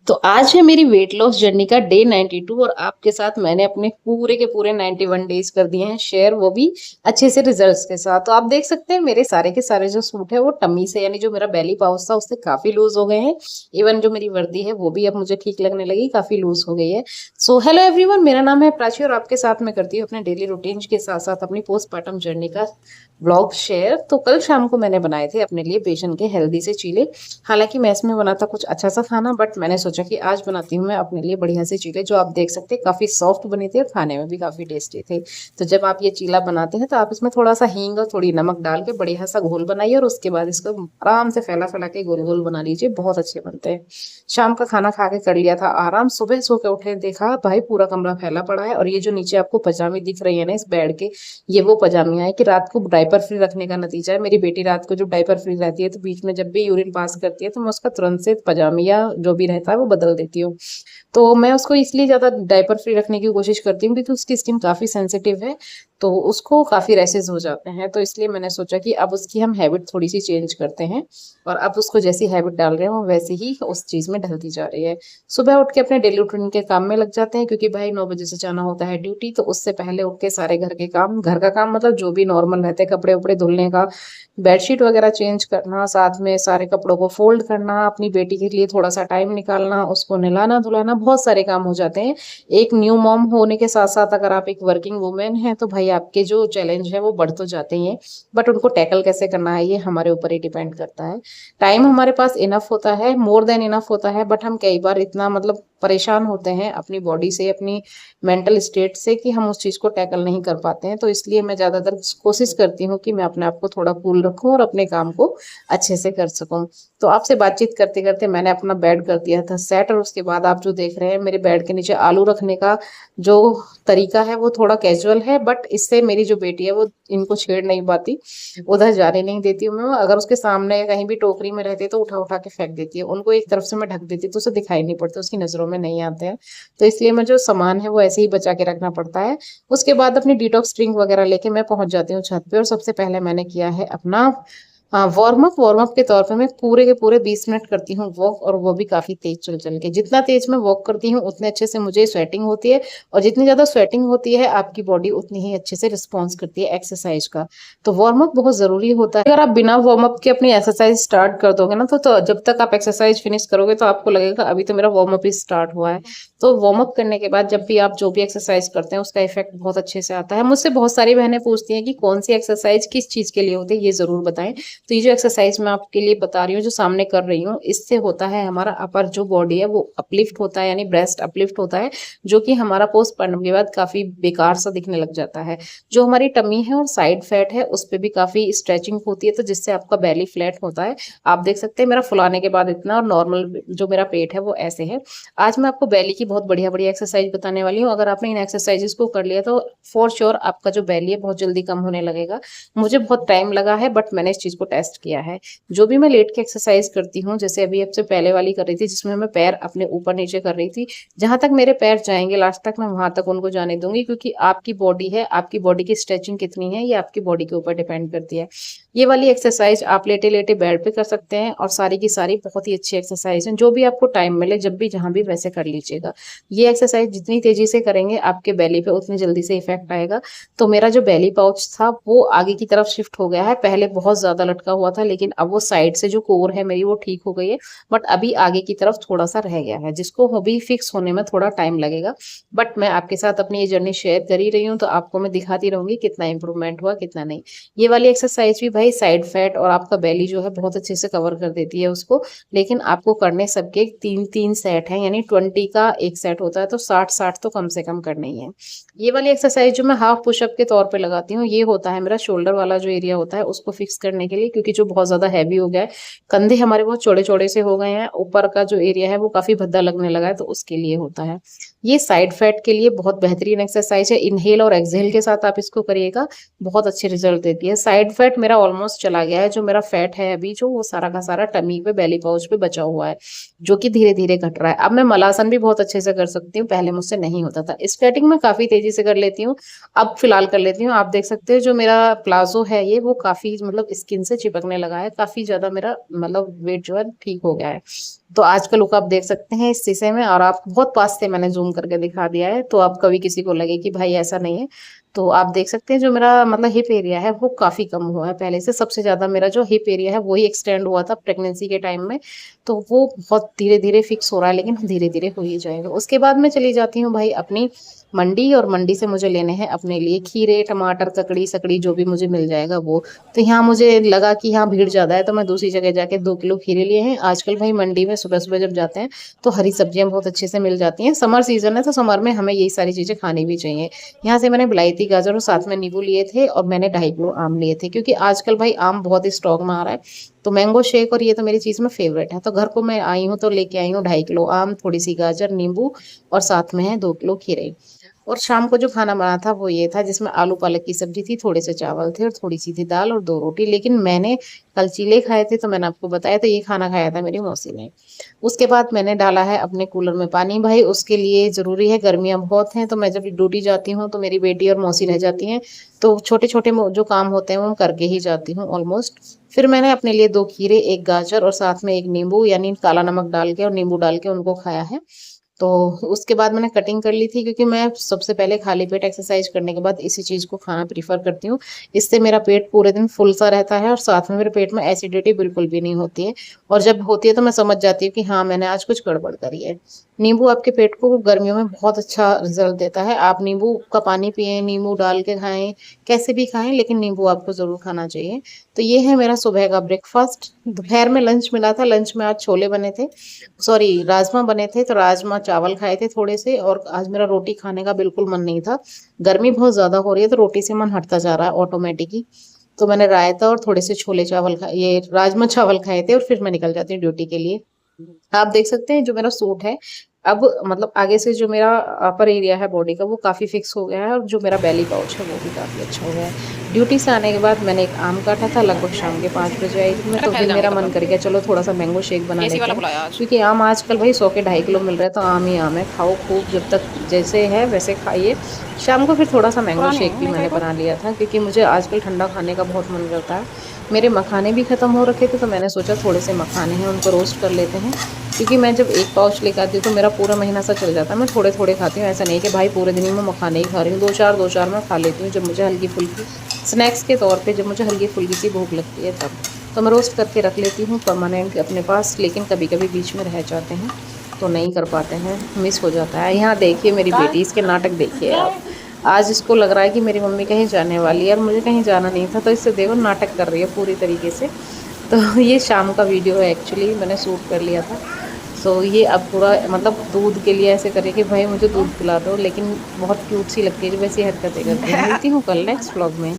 तो आज है मेरी वेट लॉस जर्नी का डे 92 और आपके साथ मैंने अपने पूरे के पूरे 91 डेज कर दिए हैं शेयर, वो भी अच्छे से रिजल्ट्स के साथ। तो आप देख सकते हैं मेरे सारे के सारे जो सूट है वो टमी से, यानी जो मेरा बेली पाउच था उससे काफी लूज हो गए हैं। इवन जो मेरी वर्दी है वो भी अब मुझे ठीक लगने लगी, काफी लूज हो गई है। सो हेलो एवरीवन, मेरा नाम है प्राची और आपके साथ मैं करती हूँ अपने डेली रूटीन के साथ साथ अपनी पोस्टमार्टम जर्नी का ब्लॉग शेयर। तो कल शाम को मैंने बनाए थे अपने लिए बेसन के हेल्दी से चीले। हालांकि मैं इसमें बना था कुछ अच्छा सा खाना, बट मैंने सोचा कि आज बनाती हूँ मैं अपने लिए बढ़िया से चीले, जो आप देख सकते हैं काफी सॉफ्ट बने थे और खाने में भी काफी टेस्टी थे। तो जब आप ये चीला बनाते हैं तो आप इसमें थोड़ा सा हींग और थोड़ी नमक डाल के बढ़िया सा घोल बनाइए और उसके बाद इसको आराम से फैला फैला के गोल गोल बना लीजिए, बहुत अच्छे बनते हैं। शाम का खाना खा के कर लिया था आराम, सुबह सो के उठे देखा भाई पूरा कमरा फैला पड़ा है। और ये जो नीचे आपको पजामी दिख रही है ना इस बेड के, ये वो पजामियां है कि रात को डायपर फ्री रखने का नतीजा है। मेरी बेटी रात को जो डायपर फ्री रहती है तो बीच में जब भी यूरिन पास करती है तो मैं उसका तुरंत से पजामिया जो भी रहता है वो बदल देती हूँ। तो मैं उसको इसलिए ज्यादा डायपर फ्री रखने की कोशिश करती हूँ क्योंकि उसकी स्किन काफी सेंसिटिव है, तो उसको काफी रैसेस हो जाते हैं। तो इसलिए मैंने सोचा कि अब उसकी हम हैबिट थोड़ी सी चेंज करते हैं और अब उसको जैसी हैबिट डाल रहे हैं वो वैसे ही उस चीज में ढलती जा रही है। सुबह उठ के अपने डेली रूटीन के काम में लग जाते हैं क्योंकि भाई 9 बजे से जाना होता है ड्यूटी, तो उससे पहले उठ के सारे घर के काम, घर का काम मतलब जो भी नॉर्मल रहते हैं, कपड़े उपड़े धुलने का, बेडशीट वगैरह चेंज करना, साथ में सारे कपड़ों को फोल्ड करना, अपनी बेटी के लिए थोड़ा सा टाइम निकालना, उसको नहलाना धुलाना, बहुत सारे काम हो जाते हैं। एक न्यू मॉम होने के साथ साथ अगर आप एक वर्किंग वुमेन हैं तो भाई आपके जो चैलेंज है वो बढ़ तो जाते ही हैं, बट उनको टैकल कैसे करना है ये हमारे ऊपर ही डिपेंड करता है। टाइम हमारे पास इनफ होता है, मोर देन इनफ होता है, बट हम कई बार इतना मतलब परेशान होते हैं अपनी बॉडी से, अपनी मेंटल स्टेट से, कि हम उस चीज को टैकल नहीं कर पाते हैं। तो इसलिए मैं ज्यादातर कोशिश करती हूँ कि मैं अपने आप को थोड़ा कूल रखूं और अपने काम को अच्छे से कर सकूं। तो आपसे बातचीत करते करते मैंने अपना बेड कर दिया था सेट, और उसके बाद आप जो देख रहे हैं मेरे बेड के नीचे आलू रखने का जो तरीका है वो थोड़ा कैजुअल है, बट इससे मेरी जो बेटी है वो इनको छेड़ नहीं पाती, उधर जाने नहीं देती हूँ मैं। अगर उसके सामने कहीं भी टोकरी में रहती है तो उठा उठा के फेंक देती है, उनको एक तरफ से मैं ढक देती हूँ तो उसे दिखाई नहीं पड़ता, उसकी नजरों में नहीं आते हैं। तो इसलिए मैं जो सामान है वो ऐसे ही बचा के रखना पड़ता है। उसके बाद अपनी डिटॉक्स ड्रिंक वगैरह लेके मैं पहुंच जाती हूँ छत पे, और सबसे पहले मैंने किया है अपना वार्म अप के तौर पे मैं पूरे के पूरे 20 मिनट करती हूँ वॉक, और वो भी काफी तेज चल चल के। जितना तेज मैं वॉक करती हूँ उतने अच्छे से मुझे स्वेटिंग होती है, और जितनी ज्यादा स्वेटिंग होती है आपकी बॉडी उतनी ही अच्छे से रिस्पॉन्स करती है एक्सरसाइज का। तो वार्म अप बहुत जरूरी होता है। अगर आप बिना वार्म अप के अपनी एक्सरसाइज स्टार्ट कर दोगे ना तो जब तक आप एक्सरसाइज फिनिश करोगे तो आपको लगेगा अभी तो मेरा वार्म अप ही स्टार्ट हुआ है। तो वार्म अप करने के बाद जब भी आप जो भी एक्सरसाइज करते हैं उसका इफेक्ट बहुत अच्छे से आता है। मुझसे बहुत सारी बहनें पूछती हैं कि कौन सी एक्सरसाइज किस चीज के लिए होती है, ये जरूर बताएं। तो ये जो एक्सरसाइज मैं आपके लिए बता रही हूँ, जो सामने कर रही हूँ, इससे होता है हमारा अपर जो बॉडी है वो अपलिफ्ट होता है, यानी ब्रेस्ट अपलिफ्ट होता है, जो कि हमारा पोस्टमार्टम के बाद काफी बेकार सा दिखने लग जाता है। जो हमारी टमी है और साइड फैट है उस पर भी काफी स्ट्रेचिंग होती है, तो जिससे आपका बेली फ्लैट होता है। आप देख सकते हैं मेरा फुलाने के बाद इतना, और नॉर्मल जो मेरा पेट है वो ऐसे है। आज मैं आपको बेली की बहुत बढ़िया बढ़िया एक्सरसाइज बताने वाली हूँ। अगर आपने इन एक्सरसाइजेस को कर लिया तो फॉर श्योर आपका जो बेली है बहुत जल्दी कम होने लगेगा। मुझे बहुत टाइम लगा है, बट मैंने इस चीज को टेस्ट किया है। जो भी मैं लेट के एक्सरसाइज करती हूँ, जैसे अभी आपसे पहले वाली कर रही थी जिसमें मैं पैर अपने ऊपर नीचे कर रही थी, जहां तक मेरे पैर जाएंगे लास्ट तक मैं वहां तक उनको जाने दूंगी, क्योंकि आपकी बॉडी है, आपकी बॉडी की स्ट्रेचिंग कितनी है ये आपकी बॉडी के ऊपर डिपेंड करती है। ये वाली एक्सरसाइज आप लेटे लेटे बेड पे कर सकते हैं, और सारी की सारी बहुत ही अच्छी एक्सरसाइज है। जो भी आपको टाइम मिले जब भी जहां भी वैसे कर लीजिएगा। ये एक्सरसाइज जितनी तेजी से करेंगे आपके बेली पे उतनी जल्दी से इफेक्ट आएगा। तो मेरा जो बेली पाउच था वो आगे की तरफ शिफ्ट हो गया है, पहले बहुत ज्यादा लटका हुआ था लेकिन अब वो साइड से जो कोर है मेरी वो ठीक हो गई है, बट अभी आगे की तरफ थोड़ा सा रह गया है, जिसको अभी फिक्स होने में थोड़ा टाइम लगेगा। बट मैं आपके साथ अपनी ये जर्नी शेयर कर ही रही हूँ तो आपको मैं दिखाती रहूंगी कितना इंप्रूवमेंट हुआ कितना नहीं। ये वाली एक्सरसाइज भी भाई साइड फैट और आपका बेली जो है बहुत अच्छे से कवर कर देती है उसको, लेकिन आपको करने सबके तीन तीन सेट है, यानी 20 का एक सेट होता है, तो 60-60 तो कम से कम करना ही है। ये वाली एक्सरसाइज जो मैं हाफ पुशअप के तौर पे लगाती हूँ, ये होता है मेरा शोल्डर वाला जो एरिया होता है उसको फिक्स करने के लिए, क्योंकि जो बहुत ज्यादा हैवी हो गया है, कंधे हमारे बहुत चौड़े चौड़े से हो गए हैं, ऊपर का जो एरिया है वो काफी भद्दा लगने लगा है, तो उसके लिए होता है। ये साइड फैट के लिए बहुत बेहतरीन एक्सरसाइज है, इनहेल और एक्सहेल के साथ आप इसको करिएगा, बहुत अच्छे रिजल्ट देती है। साइड फैट मेरा ऑलमोस्ट चला गया है, जो मेरा फैट है अभी जो वो सारा का सारा टमी पे बेली पाउच पे बचा हुआ है, जो कि धीरे धीरे घट रहा है। अब मैं मलासन भी बहुत अच्छे से कर सकती हूँ, पहले मुझसे नहीं होता था। स्केटिंग में काफी तेजी से कर लेती हूँ, अब फिलहाल कर लेती हूँ। आप देख सकते हो जो मेरा प्लाजो है ये वो काफी मतलब स्किन से चिपकने लगा है, काफी ज्यादा मेरा मतलब वेट जो है ठीक हो गया है। तो आज का लुक आप देख सकते हैं इस शीशे में, और आप बहुत पास से मैंने जूम करके दिखा दिया है, तो आप कभी किसी को लगे कि भाई ऐसा नहीं है, तो आप देख सकते हैं जो मेरा मतलब हिप एरिया है वो काफी कम हुआ है पहले से। सबसे ज्यादा मेरा जो हिप एरिया है वही एक्सटेंड हुआ था प्रेगनेंसी के टाइम में, तो वो बहुत धीरे धीरे फिक्स हो रहा है, लेकिन धीरे धीरे हो ही जाएगा। उसके बाद मैं चली जाती हूँ भाई अपनी मंडी, और मंडी से मुझे लेने हैं अपने लिए खीरे, टमाटर, ककड़ी सकड़ी जो भी मुझे मिल जाएगा वो। तो यहाँ मुझे लगा कि यहाँ भीड़ ज्यादा है, तो मैं दूसरी जगह जाके 2 किलो खीरे लिए हैं। आजकल भाई मंडी में सुबह सुबह जब जाते हैं तो हरी सब्जियां बहुत अच्छे से मिल जाती हैं। समर सीजन है तो समर में हमें यही सारी चीजें खानी भी चाहिए। यहाँ से मैंने बिलायती गाजर और साथ में नींबू लिए थे, और मैंने 2.5 किलो आम लिए थे, क्योंकि आजकल भाई आम बहुत ही स्टॉक में आ रहा है। तो मैंगो शेक और ये तो मेरी चीज में फेवरेट है। तो घर को मैं आई हूँ तो लेके आई हूँ 2.5 किलो आम, थोड़ी सी गाजर, नींबू, और साथ में है 2 किलो खीरे। और शाम को जो खाना बना था वो ये था, जिसमें आलू पालक की सब्जी थी, थोड़े से चावल थे, और थोड़ी सी थी दाल और 2 रोटी। लेकिन मैंने कल चीले खाए थे तो मैंने आपको बताया, तो ये खाना खाया था मेरी मौसी ने। उसके बाद मैंने डाला है अपने कूलर में पानी भाई, उसके लिए जरूरी है, गर्मियां बहुत हैं, तो मैं जब ड्यूटी जाती हूँ तो मेरी बेटी और मौसी रह जाती हैं, तो छोटे छोटे जो काम होते हैं वो मैं करके ही जाती हूँ ऑलमोस्ट। फिर मैंने अपने लिए 2 खीरे, एक गाजर और साथ में एक नींबू, यानी काला नमक डाल के और नींबू डाल के उनको खाया है। तो उसके बाद मैंने कटिंग कर ली थी, क्योंकि मैं सबसे पहले खाली पेट एक्सरसाइज करने के बाद इसी चीज को खाना प्रीफर करती हूँ। इससे मेरा पेट पूरे दिन फुल सा रहता है, और साथ में मेरे पेट में एसिडिटी बिल्कुल भी नहीं होती है। और जब होती है तो मैं समझ जाती हूँ कि हाँ मैंने आज कुछ गड़बड़ करी है। नींबू आपके पेट को गर्मियों में बहुत अच्छा रिजल्ट देता है। आप नींबू का पानी पिए, नींबू डाल के खाएं, कैसे भी खाएं, लेकिन नींबू आपको जरूर खाना चाहिए। तो ये है मेरा सुबह का ब्रेकफास्ट। दोपहर में लंच मिला था, लंच में आज छोले बने थे, सॉरी राजमा बने थे, तो राजमा चावल खाए थे थोड़े से। और आज मेरा रोटी खाने का बिल्कुल मन नहीं था, गर्मी बहुत ज्यादा हो रही है तो रोटी से मन हटता जा रहा है ऑटोमेटिक ही। तो मैंने रायता और थोड़े से छोले चावल खाए, ये राजमा चावल खाए थे, और फिर मैं निकल जाती हूँ ड्यूटी के लिए। आप देख सकते हैं जो मेरा सूट है, अब मतलब आगे से जो मेरा अपर एरिया है बॉडी का वो काफ़ी फिक्स हो गया है, और जो मेरा बेली पाउच है वो भी काफ़ी अच्छा हो गया है। ड्यूटी से आने के बाद मैंने एक आम काटा था, लगभग शाम के 5 बजे आई थी मैं, तो फिर मेरा मन कर गया चलो थोड़ा सा मैंगो शेक बना लेते हैं, क्योंकि आम आजकल भाई 100 के 2.5 किलो मिल रहा है, तो आम ही आम है, खाओ खूब, जब तक जैसे है वैसे खाइए। शाम को फिर थोड़ा सा मैंगो शेक भी मैंने बना लिया था, क्योंकि मुझे आजकल ठंडा खाने का बहुत मन करता है। मेरे मखाने भी ख़त्म हो रखे थे, तो मैंने सोचा थोड़े से मखाने हैं उनको रोस्ट कर लेते हैं, क्योंकि मैं जब एक पाउच लेकर आती हूँ तो मेरा पूरा महीना सा चल जाता है। मैं थोड़े थोड़े खाती हूँ, ऐसा नहीं कि भाई पूरे दिन ही मैं मखाने ही खा रही हूँ, दो चार मैं खा लेती हूँ जब मुझे हल्की फुल्की स्नैक्स के तौर पे, जब मुझे हल्की फुल्की सी भूख लगती है तब। तो मैं रोस्ट करके रख लेती हूँ परमानेंट अपने पास, लेकिन कभी कभी बीच में रह जाते हैं तो नहीं कर पाते हैं, मिस हो जाता है। यहाँ देखिए मेरी बेटी, इसके नाटक देखिए आप। आज इसको लग रहा है कि मेरी मम्मी कहीं जाने वाली है, और मुझे कहीं जाना नहीं था, तो इससे देखो नाटक कर रही है पूरी तरीके से। तो ये शाम का वीडियो है, एक्चुअली मैंने शूट कर लिया था। सो ये अब पूरा मतलब दूध के लिए ऐसे करे कि भाई मुझे दूध पिला दो, लेकिन बहुत क्यूट सी लगती है जब ऐसी हरकतें करती है। मिलती हूँ कल नेक्स्ट व्लॉग में।